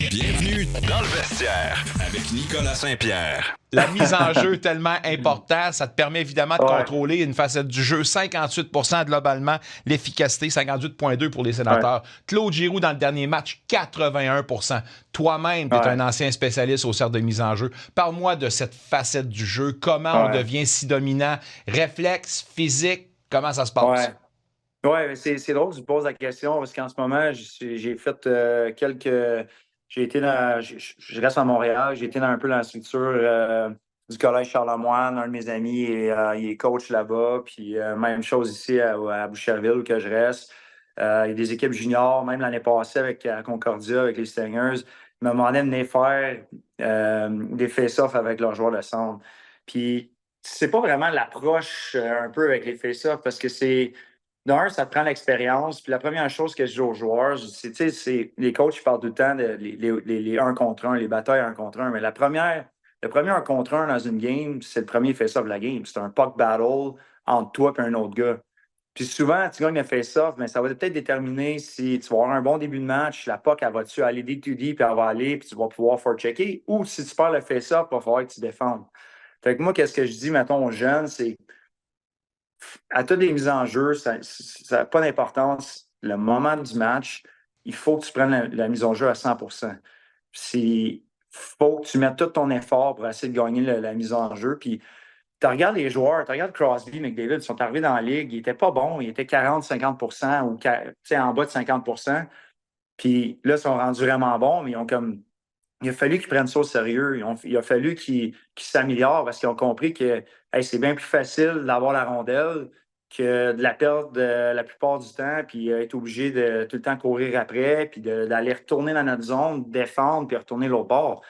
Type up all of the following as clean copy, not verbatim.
Bienvenue dans le vestiaire avec Nicolas Saint-Pierre. La mise en jeu tellement importante, ça te permet évidemment de contrôler une facette du jeu. 58% globalement, l'efficacité, 58,2% pour les Sénateurs. Claude Giroux, dans le dernier match, 81%. Toi-même, tu es un ancien spécialiste au cercle de mise en jeu. Parle-moi de cette facette du jeu. Comment on devient si dominant? Réflexe, physique, comment ça se passe? Oui, c'est drôle que tu me poses la question parce qu'en ce moment, j'ai fait quelques. J'ai été dans. Je reste à Montréal. J'ai été un peu dans la structure du Collège Charlemagne. Un de mes amis, il est coach là-bas. Puis même chose ici à Boucherville où que je reste. Il y a des équipes juniors, même l'année passée avec Concordia, avec les Stingers. Ils me demandaient de venir faire des face-offs avec leurs joueurs de centre. Puis c'est pas vraiment l'approche un peu avec les face-offs parce que c'est. D'un, ça te prend l'expérience. Puis la première chose que je dis aux joueurs, c'est les coachs, ils parlent tout le temps de les 1 contre 1, les batailles 1 contre 1. Mais le premier 1 contre 1 dans une game, c'est le premier face-off de la game. C'est un puck battle entre toi et un autre gars. Puis souvent, tu gagnes le face-off, mais ça va peut-être déterminer si tu vas avoir un bon début de match, la puck, elle va-tu aller D2D, puis elle va aller, puis tu vas pouvoir forechecker. Ou si tu perds le face-off, il va falloir que tu défendes. Fait que moi, qu'est-ce que je dis, mettons, aux jeunes, c'est à toutes les mises en jeu, ça n'a pas d'importance. Le moment du match, il faut que tu prennes la mise en jeu à 100%. Il faut que tu mettes tout ton effort pour essayer de gagner la mise en jeu. Puis, tu regardes les joueurs, tu regardes Crosby, McDavid, ils sont arrivés dans la ligue, ils n'étaient pas bons, ils étaient 40-50% ou en bas de 50%. Puis là, ils sont rendus vraiment bons, mais ils ont comme. Il a fallu qu'ils prennent ça au sérieux. Il a fallu qu'ils s'améliorent parce qu'ils ont compris que c'est bien plus facile d'avoir la rondelle que de la perdre la plupart du temps, puis être obligé de tout le temps courir après, puis d'aller retourner dans notre zone, défendre, puis retourner l'autre bord.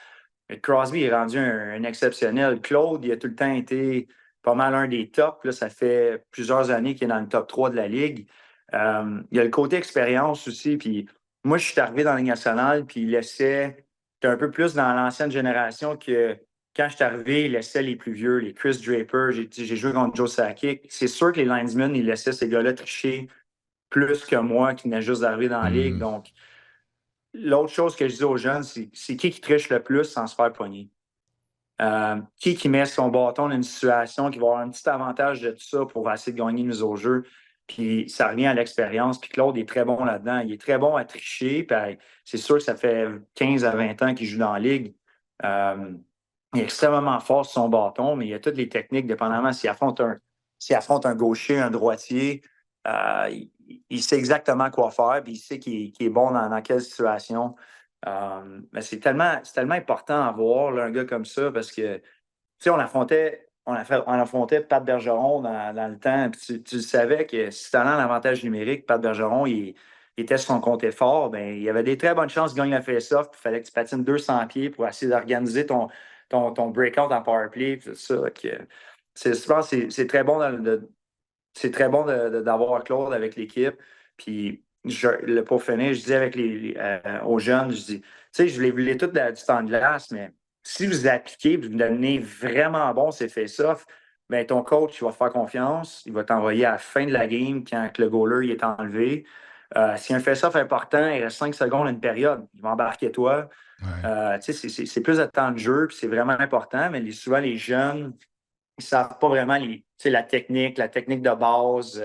Et Crosby est rendu un exceptionnel. Claude, il a tout le temps été pas mal un des tops. Là, ça fait plusieurs années qu'il est dans le top 3 de la Ligue. Il y a le côté expérience aussi. Puis moi, je suis arrivé dans la Ligue nationale, puis il laissait. J'étais un peu plus dans l'ancienne génération que quand je suis arrivé, il laissait les plus vieux, les Chris Draper. J'ai joué contre Joe Sakic. C'est sûr que les linesmen, ils laissaient ces gars-là tricher plus que moi qui venait juste d'arriver dans la Ligue. Donc, l'autre chose que je dis aux jeunes, c'est qui triche le plus sans se faire pogner. Qui met son bâton dans une situation qui va avoir un petit avantage de tout ça pour essayer de gagner une mise au jeu. Puis ça revient à l'expérience. Puis Claude est très bon là-dedans. Il est très bon à tricher. Puis c'est sûr que ça fait 15 à 20 ans qu'il joue dans la Ligue. Il est extrêmement fort sur son bâton, mais il y a toutes les techniques, dépendamment s'il affronte un gaucher, un droitier. Il sait exactement quoi faire, puis il sait qu'il est bon dans quelle situation. Mais c'est tellement important à voir là, un gars comme ça parce que, tu sais, on affrontait Pat Bergeron dans le temps. Puis tu savais que si tu allais en avantage numérique, Pat Bergeron, il était sur son compte fort, bien, il y avait des très bonnes chances de gagner la face-off. Il fallait que tu patines 200 pieds pour essayer d'organiser ton breakout en power play. Tout ça. Je pense que c'est très bon c'est très bon d'avoir Claude avec l'équipe. Puis, pour finir, je dis avec aux jeunes, je dis, tu sais, je voulais tout du temps de glace, mais si vous appliquez, vous devenez vraiment bon, c'est fait ça, bien, ton coach, il va te faire confiance, il va t'envoyer à la fin de la game quand le goaler il est enlevé. Si un face-off important, il reste 5 secondes à une période, il va embarquer toi. Ouais. C'est plus de temps de jeu, puis c'est vraiment important, mais souvent les jeunes, ils ne savent pas vraiment la technique de base.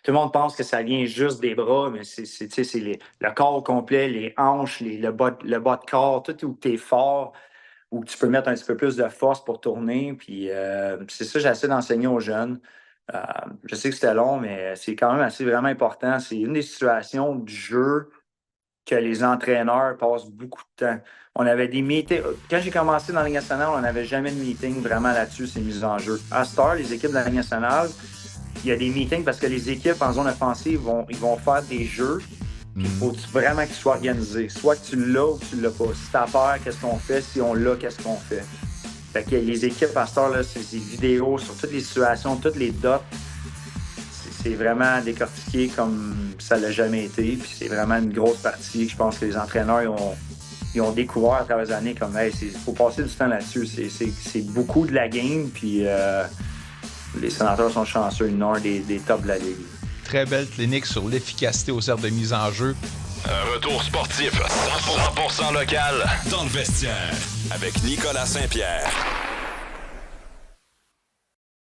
Tout le monde pense que ça vient juste des bras, mais c'est le corps au complet, les hanches, le bas de corps, tout où tu es fort, où tu peux mettre un petit peu plus de force pour tourner. Puis c'est ça que j'essaie d'enseigner aux jeunes. Je sais que c'était long, mais c'est quand même assez vraiment important. C'est une des situations du jeu que les entraîneurs passent beaucoup de temps. On avait des meetings. Quand j'ai commencé dans la Ligue nationale, on n'avait jamais de meeting vraiment là-dessus, ces mises en jeu. À cette heure, les équipes de la Ligue nationale, il y a des meetings parce que les équipes en zone offensive ils vont faire des jeux. Puis il faut vraiment qu'ils soient organisés. Soit que tu l'as ou que tu ne l'as pas. Si tu as peur, qu'est-ce qu'on fait? Si on l'a, qu'est-ce qu'on fait? Fait que les équipes à cette heure-là, c'est des vidéos sur toutes les situations, toutes les dots. C'est vraiment décortiqué comme ça l'a jamais été. Puis c'est vraiment une grosse partie. Je pense que les entraîneurs ils ont découvert à travers les années comme il faut passer du temps là-dessus. C'est beaucoup de la game. Puis les Sénateurs sont chanceux. Ils ont un des tops de la Ligue. Très belle clinique sur l'efficacité au cercle de mise en jeu. Un retour sportif 100% local dans le vestiaire avec Nicolas Saint-Pierre.